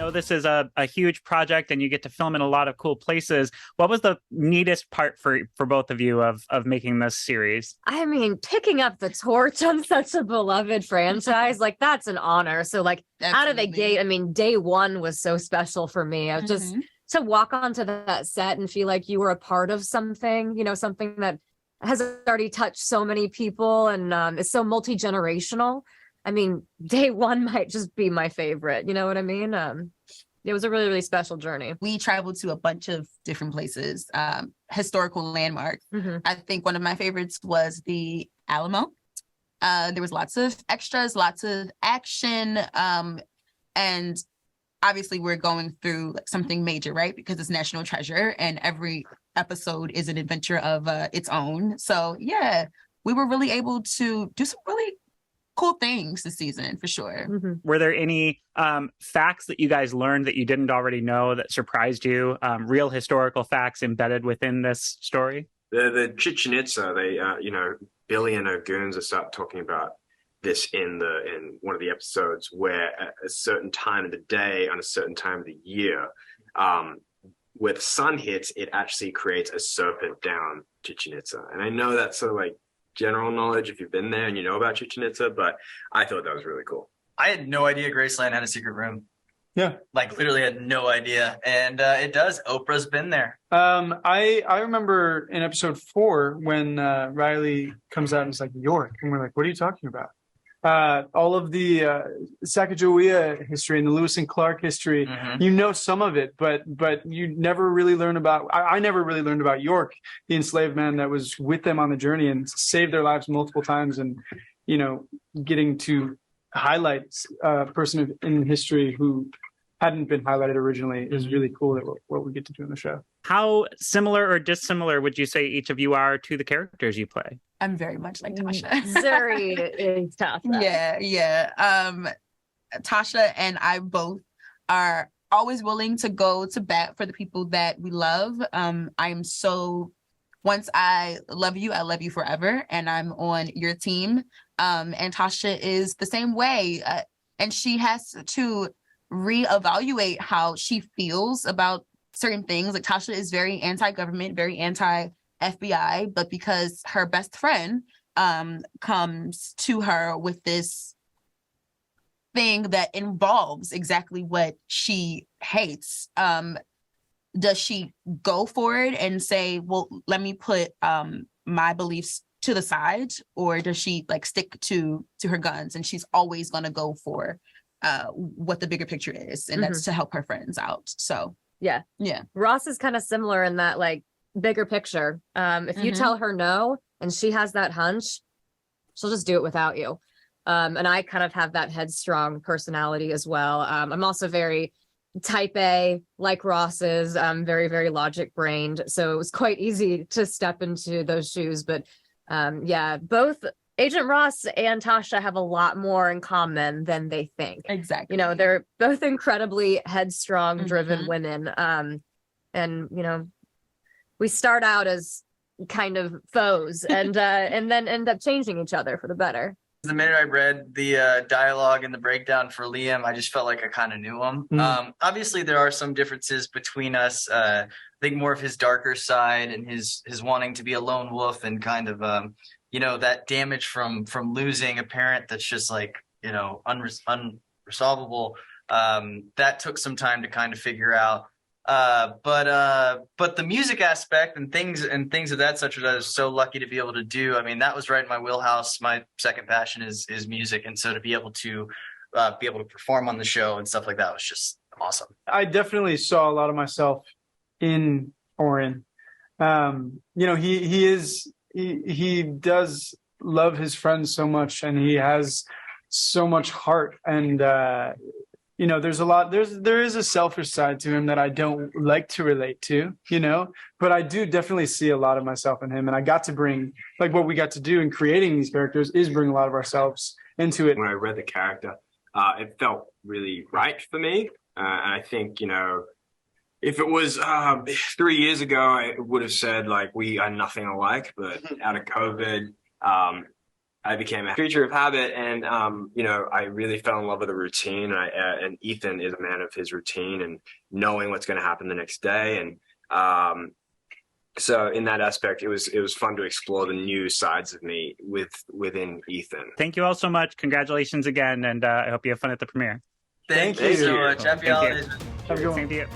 know this is a huge project and you get to film in a lot of cool places. What was the neatest part for both of you of making this series? I mean, picking up the torch on such a beloved franchise, like that's an honor. So like out of the gate, I mean, day one was so special for me. I was just to walk onto that set and feel like you were a part of something, you know, something that has already touched so many people and is so multi-generational. I mean, day one might just be my favorite. You know what I mean? It was a really, really special journey. We traveled to a bunch of different places, historical landmarks. I think one of my favorites was the Alamo. There was lots of extras, lots of action. And obviously we're going through like something major, right? Because it's National Treasure and every episode is an adventure of its own. So yeah, we were really able to do some really cool things this season for sure. Were there any facts that you guys learned that you didn't already know that surprised you? Real historical facts embedded within this story? The Chichen Itza, they Billy and her goons are start talking about this in one of the episodes where at a certain time of the day on a certain time of the year, where the sun hits, it actually creates a serpent down Chichen Itza. And I know that's sort of like general knowledge if you've been there and you know about Chichen Itza, but I thought that was really cool. I had no idea Graceland had a secret room. Yeah. Like literally had no idea. And it does. Oprah's been there. I remember in episode 4 when Riley comes out and is like, York. And we're like, what are you talking about? All of the Sacagawea history and the Lewis and Clark history, you know some of it, but you never really learn about, I never really learned about York, the enslaved man that was with them on the journey and saved their lives multiple times. And, you know, getting to highlight a person in history who hadn't been highlighted originally is really cool that what we get to do in the show. How similar or dissimilar would you say each of you are to the characters you play? I'm very much like Tasha. Zuri is tough. Yeah. Tasha and I both are always willing to go to bat for the people that we love. Once I love you forever, and I'm on your team. And Tasha is the same way. And she has to reevaluate how she feels about certain things. Like Tasha is very anti-government, very anti-FBI, but because her best friend comes to her with this thing that involves exactly what she hates, does she go for it and say, well, let me put my beliefs to the side, or does she like stick to her guns and she's always going to go for what the bigger picture is, and that's to help her friends out? So yeah Ross is kind of similar in that like bigger picture. If you tell her no and she has that hunch, she'll just do it without you. And I kind of have that headstrong personality as well. I'm also very type A, like Ross is. Very, very logic brained. So it was quite easy to step into those shoes. But both Agent Ross and Tasha have a lot more in common than they think. Exactly. You know, they're both incredibly headstrong, driven women. And, you know, we start out as kind of foes and then end up changing each other for the better. The minute I read the dialogue and the breakdown for Liam, I just felt like I kind of knew him. Obviously, there are some differences between us. I think more of his darker side and his wanting to be a lone wolf and kind of, that damage from losing a parent that's just like, unresolvable. That took some time to kind of figure out. But the music aspect and things of that such, that I was so lucky to be able to do. I mean, that was right in my wheelhouse. My second passion is music, and so to be able to perform on the show and stuff like that was just awesome. I definitely saw a lot of myself in Oren. He does love his friends so much, and he has so much heart, and there is a selfish side to him that I don't like to relate to, but I do definitely see a lot of myself in him. And I got to bring, like, what we got to do in creating these characters is bring a lot of ourselves into it. When I read the character, it felt really right for me. And I think, if it was 3 years ago, I would have said, like, we are nothing alike. But out of COVID, I became a creature of habit, and I really fell in love with a routine. And Ethan is a man of his routine and knowing what's going to happen the next day. And so in that aspect, it was fun to explore the new sides of me within Ethan. Thank you all so much. Congratulations again, and I hope you have fun at the premiere. Thank you so much. Happy Thank you. holidays. Have a good one. Same to you.